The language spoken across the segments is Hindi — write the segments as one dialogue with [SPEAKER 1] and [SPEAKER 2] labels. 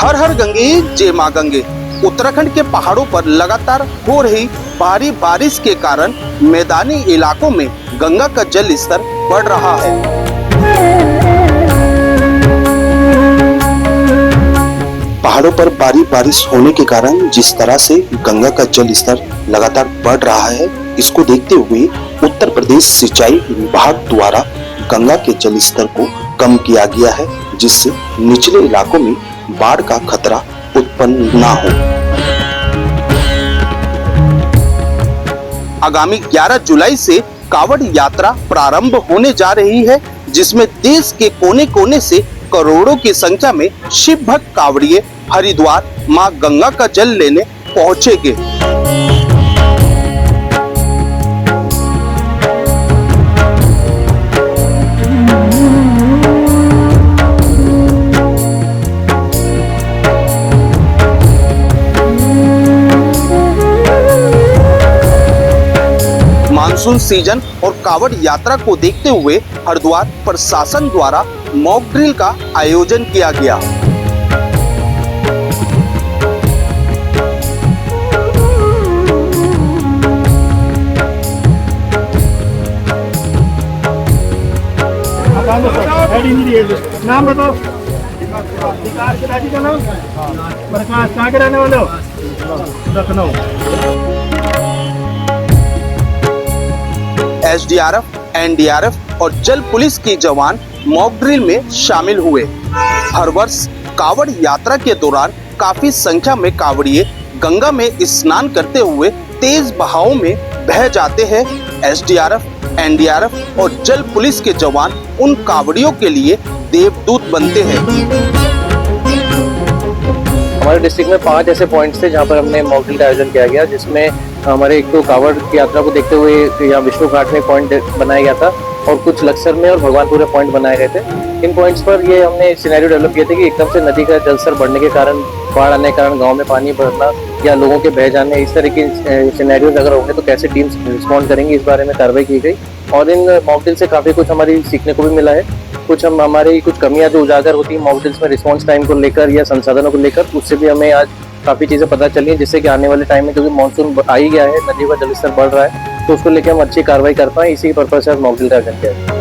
[SPEAKER 1] हर हर गंगे जय मां गंगे। उत्तराखंड के पहाड़ों पर लगातार हो रही भारी बारिश के कारण मैदानी इलाकों में गंगा का जल स्तर बढ़ रहा है। पहाड़ों पर भारी बारिश होने के कारण जिस तरह से गंगा का जल स्तर लगातार बढ़ रहा है, इसको देखते हुए उत्तर प्रदेश सिंचाई विभाग द्वारा गंगा के जल स्तर को कम किया गया है, जिससे निचले इलाकों में बाढ़ का खतरा उत्पन्न न हो। आगामी 11 जुलाई से कांवड़ यात्रा प्रारंभ होने जा रही है, जिसमें देश के कोने कोने से करोड़ों की संख्या में शिव भक्त कांवड़िए हरिद्वार मां गंगा का जल लेने पहुंचेंगे। मानसून सीजन और कांवड़ यात्रा को देखते हुए हरिद्वार प्रशासन द्वारा मॉक ड्रिल का आयोजन किया गया।
[SPEAKER 2] नाम बताओ। विकास राजी का नाम प्रकाश, कहाँ के रहने वाले हो? लखनऊ।
[SPEAKER 1] एसडीआरएफ, एनडीआरएफ और जल पुलिस के जवान मॉक ड्रिल में शामिल हुए। हर वर्ष कांवड़ यात्रा के दौरान काफी संख्या में कांवड़िए गंगा में स्नान करते हुए तेज बहाव में बह जाते हैं। एसडीआरएफ, एनडीआरएफ और जल पुलिस के जवान उन कांवड़ियों के लिए देवदूत बनते हैं।
[SPEAKER 3] हमारे डिस्ट्रिक्ट में 5 ऐसे पॉइंट्स थे जहां पर हमने मॉक ड्रिल का आयोजन किया गया, जिसमें हमारे एक तो कांवड़ की यात्रा को देखते हुए यहाँ विष्णु घाट में पॉइंट बनाया गया था और कुछ लक्सर में और भगवानपुर में पॉइंट बनाए गए थे। इन पॉइंट्स पर ये हमने सिनेरियो डेवलप किए थे कि एकदम से नदी का जलस्तर बढ़ने के कारण, बाढ़ आने के कारण गाँव में पानी भरना या लोगों के बह जाने, इस तरह के सिनेरियोज अगर होंगे तो कैसे टीम्स रिस्पॉन्ड करेंगी, इस बारे में कार्रवाई की गई। और इन मॉक ड्रिल से काफ़ी कुछ हमारी सीखने को भी मिला है। कुछ हमारी कुछ कमियां जो उजागर होती हैं मॉक ड्रिल्स में रिस्पॉन्स टाइम को लेकर या संसाधनों को लेकर, उससे भी हमें आज काफ़ी चीज़ें पता चली हैं, जिससे कि आने वाले टाइम में, क्योंकि मानसून आ ही गया है, नदी का जलस्तर बढ़ रहा है, तो उसको लेकर हम अच्छी कार्रवाई कर पाएँ, इसी पर्पज से मॉक ड्रिल का आयोजन किया है।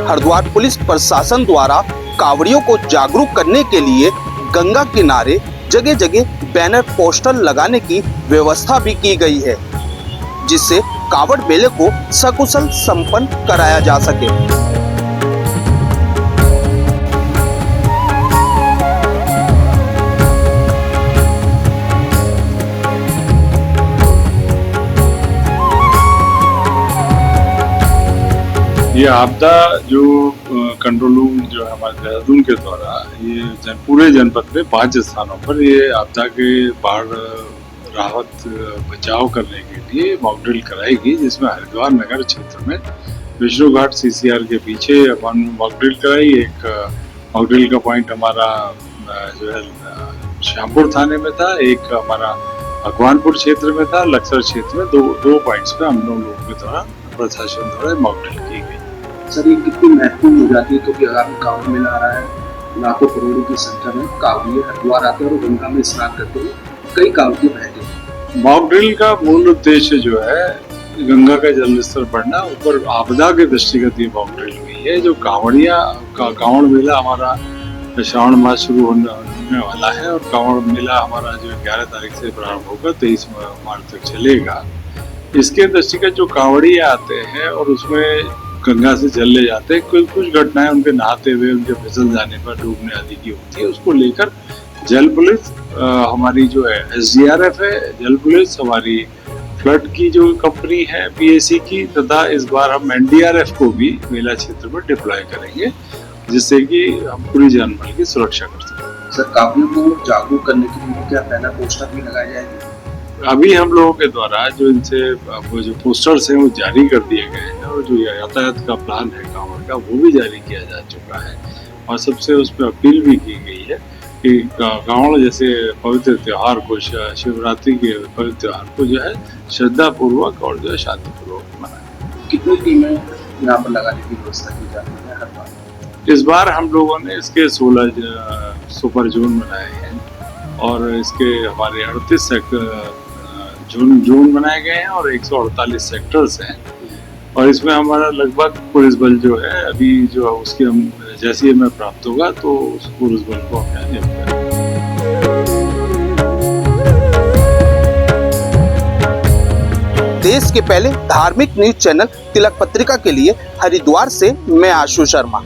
[SPEAKER 1] हरिद्वार पुलिस प्रशासन द्वारा कांवड़ियों को जागरूक करने के लिए गंगा किनारे जगह जगह बैनर पोस्टर लगाने की व्यवस्था भी की गई है, जिससे कांवड़ मेले को सकुशल संपन्न कराया जा सके।
[SPEAKER 4] ये आपदा जो कंट्रोल रूम जो है हमारे देहरादून के द्वारा ये पूरे जनपद में 5 स्थानों पर ये आपदा के बाढ़ राहत बचाव करने के लिए मॉक ड्रिल कराएगी, जिसमें हरिद्वार नगर क्षेत्र में विष्णु घाट सीसीआर के पीछे अपन मॉक ड्रिल कराई। एक मॉक ड्रिल का पॉइंट हमारा जो है श्यामपुर थाने में था, एक हमारा भगवानपुर क्षेत्र में था, लक्सर क्षेत्र में। दो पॉइंट्स पे हम लोगों के द्वारा प्रशासन द्वारा मॉक ड्रिल की गई।
[SPEAKER 5] सर, ये कितनी महत्वपूर्ण हो जाती है क्योंकि आगामी कांवड़ मेला आ रहा है, लाखों करोड़ों की संख्या में कांवड़िए हरिद्वार आते हैं और गंगा में स्नान करते हैं, कई कांवड़िए बहते हैं।
[SPEAKER 4] मॉक ड्रिल का मूल उद्देश्य जो है गंगा का जल स्तर बढ़ना, ऊपर आपदा के दृष्टिगत ये मॉक ड्रिल हुई है। जो कांवड़ मेला हमारा श्रावण मास शुरू होने वाला है और कांवड़ मेला हमारा जो 11 तारीख से प्रारंभ होगा, 23 मार्च तक चलेगा। इसके दृष्टिगत जो कांवड़िए आते हैं और उसमें गंगा से जल ले जाते हैं, कुछ घटनाएं उनके नहाते हुए, उनके फिसल जाने पर डूबने आदि की होती है, उसको लेकर जल पुलिस हमारी जो है एसडीआरएफ है, जल पुलिस हमारी फ्लड की जो कंपनी है पीएसी की, तथा इस बार हम एनडीआरएफ को भी मेला क्षेत्र में डिप्लॉय करेंगे, जिससे कि हम पूरी जानमाल की सुरक्षा कर सकें।
[SPEAKER 5] सर, कांवड़ियों को जागरूक करने के लिए क्या बैनर पोस्टर भी लगाए जाएंगे?
[SPEAKER 4] अभी हम लोगों के द्वारा जो इनसे वो जो पोस्टर्स हैं वो जारी कर दिए गए हैं और जो यातायात का प्लान है कांवड़ का वो भी जारी किया जा चुका है, और सबसे उस पर अपील भी की गई है कि कांवड़ जैसे पवित्र त्योहार को, शिवरात्रि के पवित्र त्योहार को जो है श्रद्धा पूर्वक और जो है शांति पूर्वक मनाएं।
[SPEAKER 5] कितनी टीमें यहाँ पर लगाने की व्यवस्था की जाती है हर बार।
[SPEAKER 4] इस बार हम लोगों ने इसके 16 सुपर जोन बनाए हैं और इसके हमारे 38 जोन बनाए गए हैं और 148 सेक्टर्स हैं और इसमें हमारा लगभग पुलिस बल जो है अभी जो उसके हम जैसे ही हमें प्राप्त होगा तो उस पुलिस बल को हम यहाँ नियुक्त करेंगे।
[SPEAKER 1] देश के पहले धार्मिक न्यूज चैनल तिलक पत्रिका के लिए हरिद्वार से मैं आशु शर्मा।